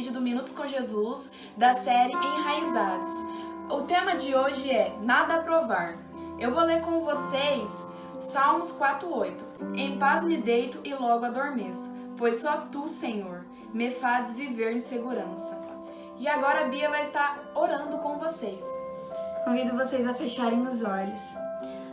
vídeo do Minutos com Jesus, da série Enraizados. O tema de hoje é Nada a Provar. Eu vou ler com vocês Salmos 4:8. Em paz me deito e logo adormeço, pois só Tu, Senhor, me faz viver em segurança. E agora a Bia vai estar orando com vocês. Convido vocês a fecharem os olhos.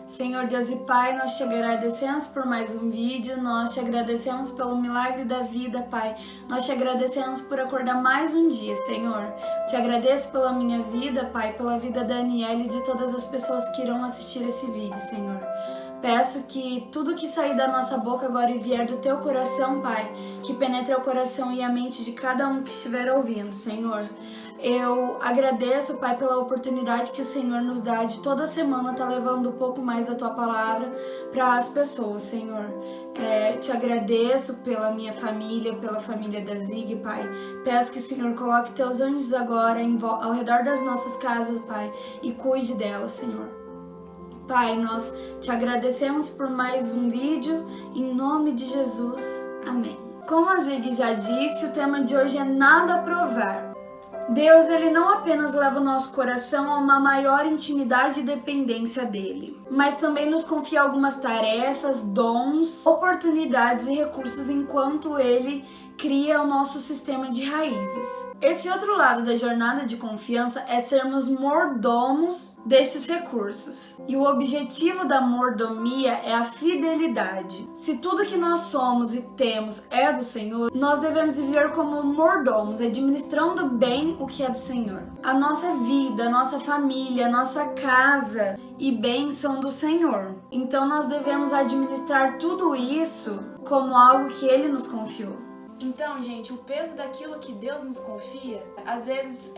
Senhor Deus e Pai, nós te agradecemos por mais um vídeo, nós te agradecemos pelo milagre da vida, Pai. Nós te agradecemos por acordar mais um dia, Senhor. Te agradeço pela minha vida, Pai, pela vida da Aniele e de todas as pessoas que irão assistir esse vídeo, Senhor. Peço que tudo que sair da nossa boca agora e vier do Teu coração, Pai, que penetre o coração e a mente de cada um que estiver ouvindo, Senhor. Eu agradeço, Pai, pela oportunidade que o Senhor nos dá de toda semana estar levando um pouco mais da Tua palavra para as pessoas, Senhor. Te agradeço pela minha família, pela família da Zig, Pai. Peço que o Senhor coloque Teus anjos agora ao redor das nossas casas, Pai, e cuide delas, Senhor. Pai, nós te agradecemos por mais um vídeo, em nome de Jesus, amém. Como a Zig já disse, o tema de hoje é Nada a Provar. Deus, Ele não apenas leva o nosso coração a uma maior intimidade e dependência dEle, mas também nos confia algumas tarefas, dons, oportunidades e recursos enquanto Ele cria o nosso sistema de raízes. Esse outro lado da jornada de confiança é sermos mordomos destes recursos. E o objetivo da mordomia é a fidelidade. Se tudo que nós somos e temos é do Senhor, nós devemos viver como mordomos, administrando bem o que é do Senhor. A nossa vida, a nossa família, a nossa casa e bens são do Senhor. Então nós devemos administrar tudo isso como algo que Ele nos confiou. Então, gente, o peso daquilo que Deus nos confia, às vezes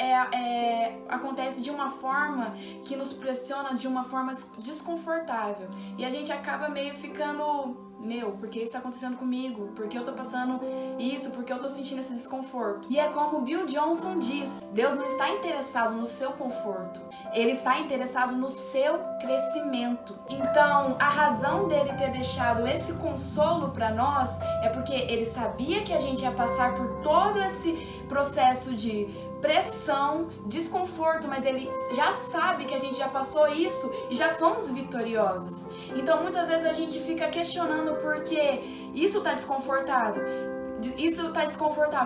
acontece de uma forma que nos pressiona de uma forma desconfortável. E a gente acaba meio ficando, por que isso tá acontecendo comigo? Por que eu tô passando isso? Por que eu tô sentindo esse desconforto? E é como Bill Johnson diz, Deus não está interessado no seu conforto. Ele está interessado no seu crescimento. Então, a razão dele ter deixado esse consolo para nós é porque ele sabia que a gente ia passar por todo esse processo de pressão, desconforto, mas ele já sabe que a gente já passou isso e já somos vitoriosos. Então, muitas vezes a gente fica questionando porque isso tá desconfortável,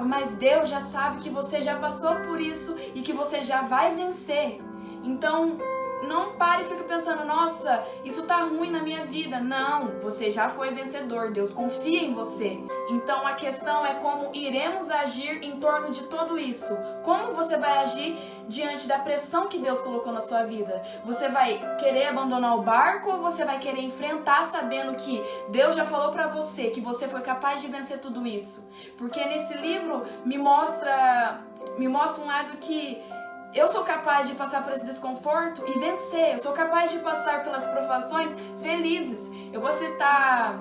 mas Deus já sabe que você já passou por isso e que você já vai vencer. Então, não pare e fique pensando, nossa, isso tá ruim na minha vida. Não, você já foi vencedor, Deus confia em você. Então a questão é como iremos agir em torno de tudo isso. Como você vai agir diante da pressão que Deus colocou na sua vida? Você vai querer abandonar o barco ou você vai querer enfrentar sabendo que Deus já falou pra você que você foi capaz de vencer tudo isso? Porque nesse livro me mostra um lado que eu sou capaz de passar por esse desconforto e vencer. Eu sou capaz de passar pelas provações felizes. Eu vou citar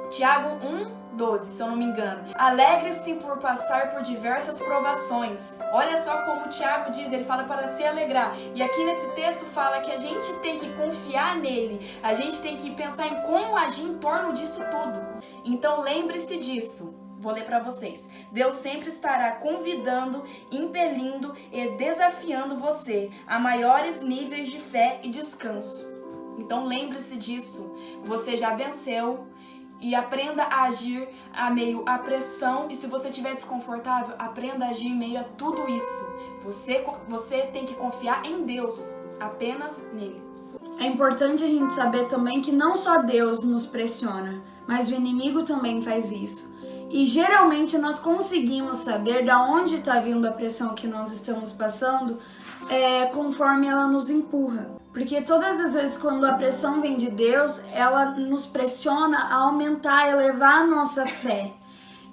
Tiago 1:12, se eu não me engano. Alegre-se por passar por diversas provações. Olha só como o Tiago diz, ele fala para se alegrar. E aqui nesse texto fala que a gente tem que confiar nele. A gente tem que pensar em como agir em torno disso tudo. Então lembre-se disso. Vou ler para vocês. Deus sempre estará convidando, impelindo e desafiando você a maiores níveis de fé e descanso. Então lembre-se disso. Você já venceu e aprenda a agir a meio à pressão. E se você estiver desconfortável, aprenda a agir em meio a tudo isso. Você tem que confiar em Deus, apenas nele. É importante a gente saber também que não só Deus nos pressiona, mas o inimigo também faz isso. E geralmente nós conseguimos saber de onde está vindo a pressão que nós estamos passando conforme ela nos empurra. Porque todas as vezes quando a pressão vem de Deus, ela nos pressiona a aumentar, elevar a nossa fé.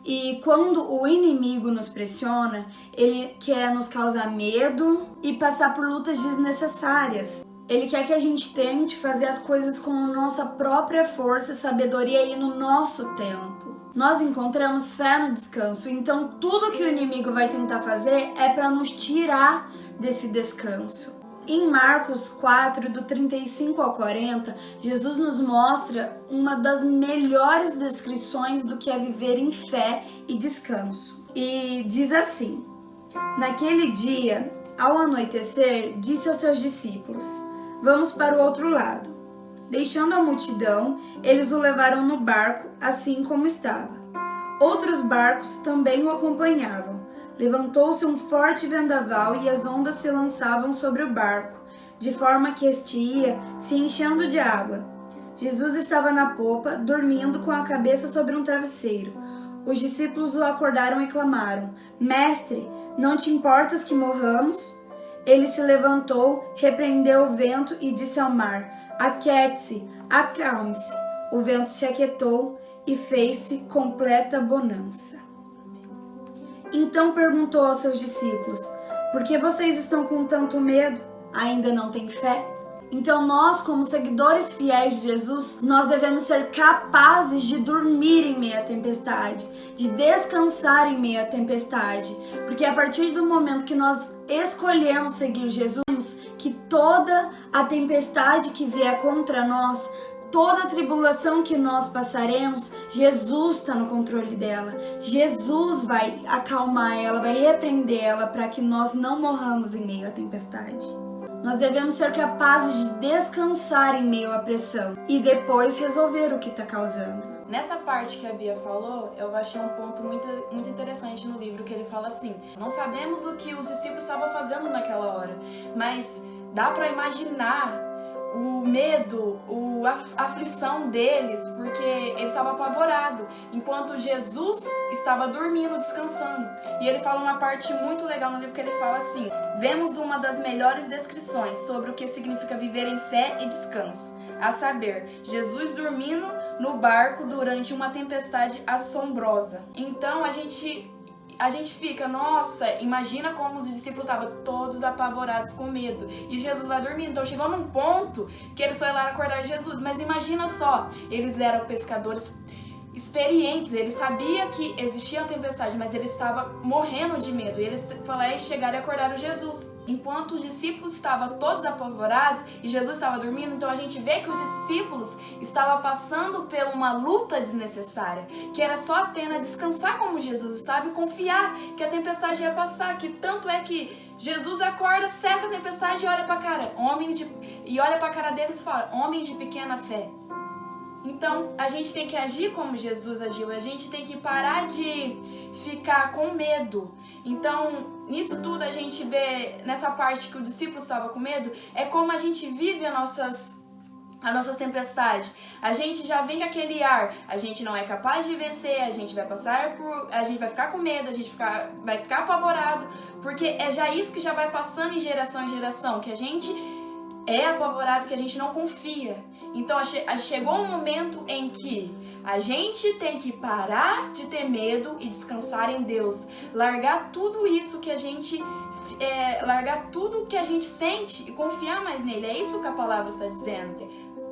E quando o inimigo nos pressiona, ele quer nos causar medo e passar por lutas desnecessárias. Ele quer que a gente tente fazer as coisas com a nossa própria força e sabedoria e no nosso tempo. Nós encontramos fé no descanso, então tudo que o inimigo vai tentar fazer é para nos tirar desse descanso. Em Marcos 4, do 35 ao 40, Jesus nos mostra uma das melhores descrições do que é viver em fé e descanso. E diz assim: Naquele dia, ao anoitecer, disse aos seus discípulos: Vamos para o outro lado. Deixando a multidão, eles o levaram no barco, assim como estava. Outros barcos também o acompanhavam. Levantou-se um forte vendaval e as ondas se lançavam sobre o barco, de forma que este ia se enchendo de água. Jesus estava na popa, dormindo com a cabeça sobre um travesseiro. Os discípulos o acordaram e clamaram: Mestre, não te importas que morramos? Ele se levantou, repreendeu o vento e disse ao mar: Aquiete-se, acalme-se. O vento se aquietou e fez-se completa bonança. Então perguntou aos seus discípulos: Por que vocês estão com tanto medo? Ainda não têm fé? Então nós, como seguidores fiéis de Jesus, nós devemos ser capazes de dormir em meio à tempestade, de descansar em meio à tempestade, porque a partir do momento que nós escolhemos seguir Jesus, que toda a tempestade que vier contra nós, toda a tribulação que nós passaremos, Jesus está no controle dela. Jesus vai acalmar ela, vai repreender ela para que nós não morramos em meio à tempestade. Nós devemos ser capazes de descansar em meio à pressão e depois resolver o que está causando. Nessa parte que a Bia falou, eu achei um ponto muito interessante no livro, que ele fala assim: não sabemos o que os discípulos estavam fazendo naquela hora, mas dá para imaginar o medo, a aflição deles, porque eles estavam apavorados, enquanto Jesus estava dormindo, descansando. E ele fala uma parte muito legal no livro, que ele fala assim: vemos uma das melhores descrições sobre o que significa viver em fé e descanso, a saber, Jesus dormindo no barco durante uma tempestade assombrosa. Então a gente fica, nossa, imagina como os discípulos estavam todos apavorados com medo. E Jesus vai dormindo. Então chegou num ponto que eles só iam lá acordar Jesus. Mas imagina só, eles eram pescadores experientes, eles sabiam que existia uma tempestade, mas eles estavam morrendo de medo. E eles chegaram e acordaram Jesus. Enquanto os discípulos estavam todos apavorados e Jesus estava dormindo, então a gente vê que os discípulos estavam passando por uma luta desnecessária, que era só apenas descansar como Jesus estava e confiar que a tempestade ia passar, que tanto é que Jesus acorda, cessa a tempestade e olha para a cara deles e fala: homens de pequena fé. Então, a gente tem que agir como Jesus agiu, a gente tem que parar de ficar com medo. Então, nisso tudo a gente vê, nessa parte que o discípulo estava com medo, é como a gente vive as nossas tempestades. A gente já vem com aquele ar, a gente não é capaz de vencer, a gente vai ficar com medo, vai ficar apavorado, porque é já isso que já vai passando em geração, que a gente é apavorado, que a gente não confia. Então chegou um momento em que a gente tem que parar de ter medo e descansar em Deus, largar tudo isso que a gente largar tudo que a gente sente e confiar mais nele. É isso que a palavra está dizendo.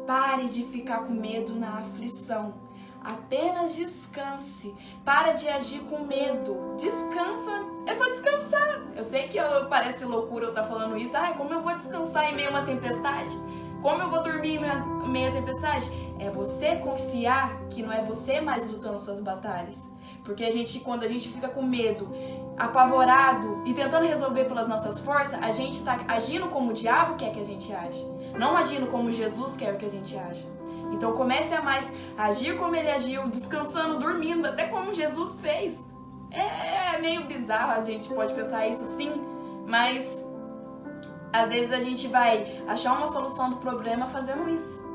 Pare de ficar com medo na aflição. Apenas descanse. Para de agir com medo. Descansa. É só descansar. Eu sei que parece loucura eu estar falando isso. Ai, como eu vou descansar em meio a uma tempestade? Como eu vou dormir em meio à tempestade? É você confiar que não é você mais lutando suas batalhas. Porque quando a gente fica com medo, apavorado e tentando resolver pelas nossas forças, a gente está agindo como o diabo quer que a gente age. Não agindo como Jesus quer que a gente age. Então comece a mais agir como ele agiu, descansando, dormindo, até como Jesus fez. É meio bizarro, a gente pode pensar isso sim, mas às vezes a gente vai achar uma solução do problema fazendo isso.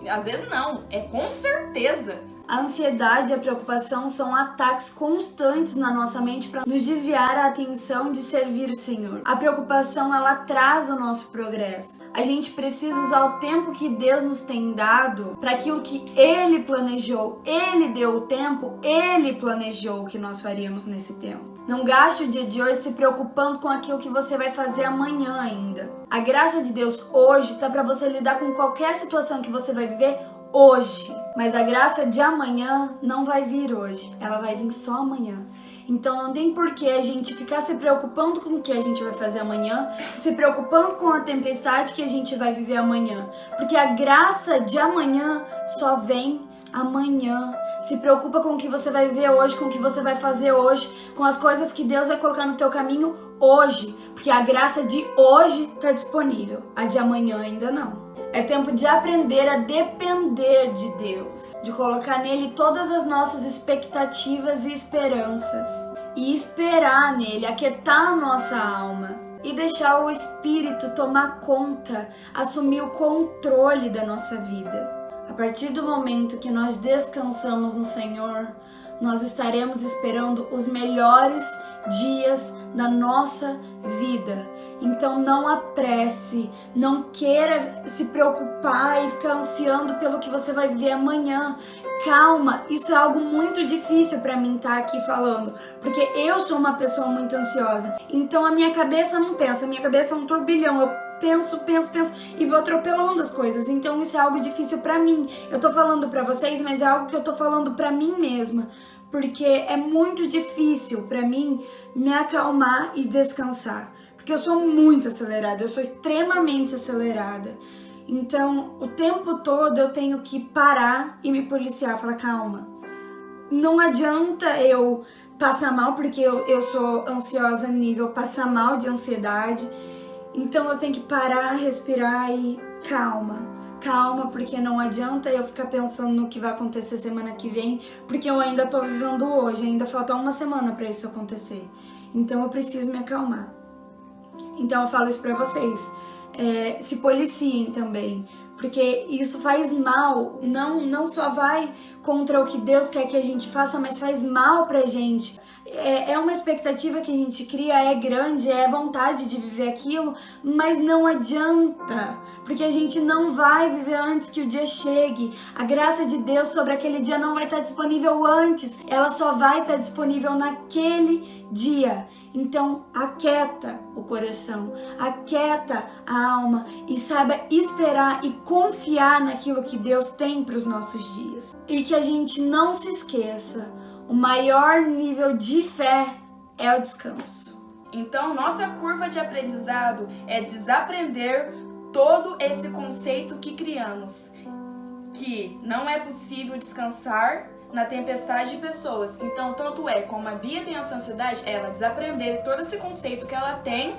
Às vezes não, é com certeza. A ansiedade e a preocupação são ataques constantes na nossa mente para nos desviar a atenção de servir o Senhor. A preocupação, ela atrasa o nosso progresso. A gente precisa usar o tempo que Deus nos tem dado para aquilo que Ele planejou. Ele deu o tempo, Ele planejou o que nós faríamos nesse tempo. Não gaste o dia de hoje se preocupando com aquilo que você vai fazer amanhã ainda. A graça de Deus hoje está para você lidar com qualquer situação que você vai viver hoje. Mas a graça de amanhã não vai vir hoje. Ela vai vir só amanhã. Então não tem por que a gente ficar se preocupando com o que a gente vai fazer amanhã, se preocupando com a tempestade que a gente vai viver amanhã. Porque a graça de amanhã só vem amanhã. Se preocupa com o que você vai viver hoje, com o que você vai fazer hoje, com as coisas que Deus vai colocar no teu caminho hoje, porque a graça de hoje está disponível, a de amanhã ainda não. É tempo de aprender a depender de Deus, de colocar nele todas as nossas expectativas e esperanças, e esperar nele, aquietar a nossa alma e deixar o Espírito tomar conta, assumir o controle da nossa vida. A partir do momento que nós descansamos no Senhor, nós estaremos esperando os melhores dias da nossa vida. Então não apresse, não queira se preocupar e ficar ansiando pelo que você vai viver amanhã. Calma, isso é algo muito difícil para mim estar aqui falando, porque eu sou uma pessoa muito ansiosa. Então a minha cabeça não pensa, a minha cabeça é um turbilhão. Eu penso e vou atropelando as coisas. Então isso é algo difícil pra mim. Eu tô falando pra vocês, mas é algo que eu tô falando pra mim mesma, porque é muito difícil pra mim me acalmar e descansar, porque eu sou muito acelerada, eu sou extremamente acelerada. Então o tempo todo eu tenho que parar e me policiar, falar calma. Não adianta eu passar mal, porque eu sou ansiosa nível passar mal de ansiedade. Então eu tenho que parar, respirar e calma, porque não adianta eu ficar pensando no que vai acontecer semana que vem, porque eu ainda tô vivendo hoje, ainda falta uma semana para isso acontecer. Então eu preciso me acalmar. Então eu falo isso pra vocês, se policiem também, porque isso faz mal, não só vai contra o que Deus quer que a gente faça, mas faz mal pra gente. É uma expectativa que a gente cria, é grande, é vontade de viver aquilo, mas não adianta, porque a gente não vai viver antes que o dia chegue. A graça de Deus sobre aquele dia não vai estar disponível antes, ela só vai estar disponível naquele dia. Então, aquieta o coração, aquieta a alma e saiba esperar e confiar naquilo que Deus tem para os nossos dias. E que a gente não se esqueça, o maior nível de fé é o descanso. Então, nossa curva de aprendizado é desaprender todo esse conceito que criamos, que não é possível descansar na tempestade de pessoas. Então, tanto é como a Bia tem essa ansiedade, ela desaprender todo esse conceito que ela tem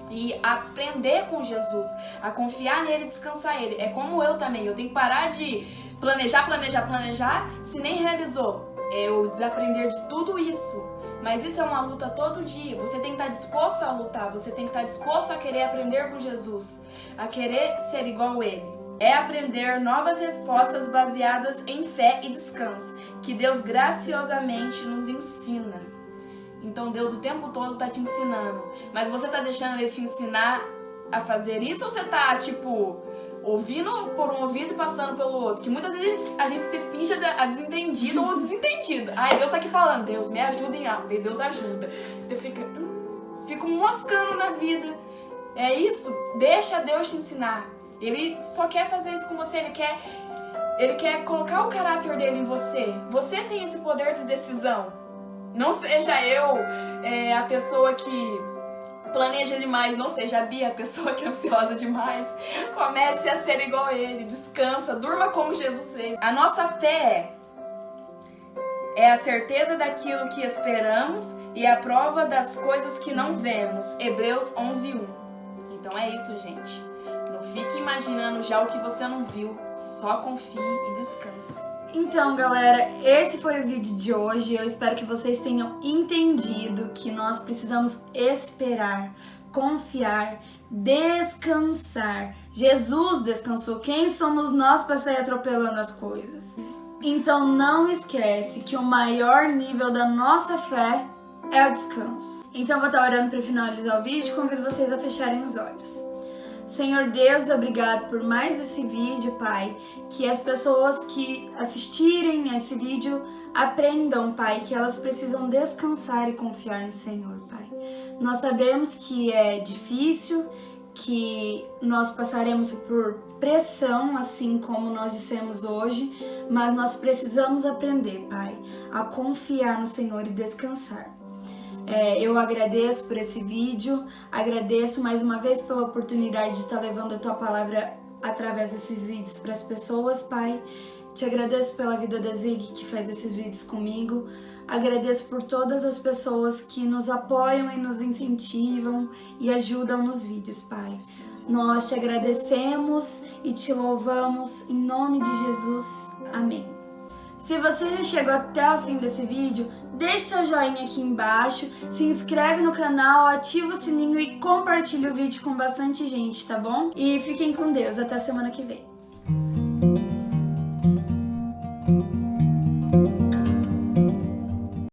e aprender com Jesus, a confiar nele e descansar nele. É como eu também, eu tenho que parar de planejar, se nem realizou. Eu desaprender de tudo isso. Mas isso é uma luta todo dia. Você tem que estar disposto a lutar, você tem que estar disposto a querer aprender com Jesus, a querer ser igual a ele. É aprender novas respostas baseadas em fé e descanso, que Deus graciosamente nos ensina. Então Deus o tempo todo está te ensinando, mas você está deixando ele te ensinar a fazer isso, ou você está, ouvindo por um ouvido e passando pelo outro? Que muitas vezes a gente se finge a desentendido ou desentendido. Ai, Deus tá aqui falando, Deus me ajuda em algo, e Deus ajuda. Eu fico moscando na vida. É isso, deixa Deus te ensinar. Ele só quer fazer isso com você, ele quer colocar o caráter dele em você. Você tem esse poder de decisão. Não seja eu a pessoa que planeja demais, não seja a Bia a pessoa que é ansiosa demais. Comece a ser igual a ele, descansa, durma como Jesus fez. A nossa fé é a certeza daquilo que esperamos e a prova das coisas que não vemos. Hebreus 11:1. Então é isso, gente. Não fique imaginando já o que você não viu. Só confie e descanse. Então, galera, esse foi o vídeo de hoje. Eu espero que vocês tenham entendido que nós precisamos esperar, confiar, descansar. Jesus descansou. Quem somos nós para sair atropelando as coisas? Então, não esquece que o maior nível da nossa fé é o descanso. Então, eu vou estar orando para finalizar o vídeo. Convido vocês a fecharem os olhos. Senhor Deus, obrigado por mais esse vídeo, Pai. Que as pessoas que assistirem esse vídeo aprendam, Pai, que elas precisam descansar e confiar no Senhor, Pai. Nós sabemos que é difícil, que nós passaremos por pressão, assim como nós dissemos hoje, mas nós precisamos aprender, Pai, a confiar no Senhor e descansar. Eu agradeço por esse vídeo, agradeço mais uma vez pela oportunidade de estar levando a Tua Palavra através desses vídeos para as pessoas, Pai. Te agradeço pela vida da Zig, que faz esses vídeos comigo. Agradeço por todas as pessoas que nos apoiam e nos incentivam e ajudam nos vídeos, Pai. Nós te agradecemos e te louvamos em nome de Jesus. Amém. Se você já chegou até o fim desse vídeo, deixe seu joinha aqui embaixo, se inscreve no canal, ativa o sininho e compartilha o vídeo com bastante gente, tá bom? E fiquem com Deus, até semana que vem.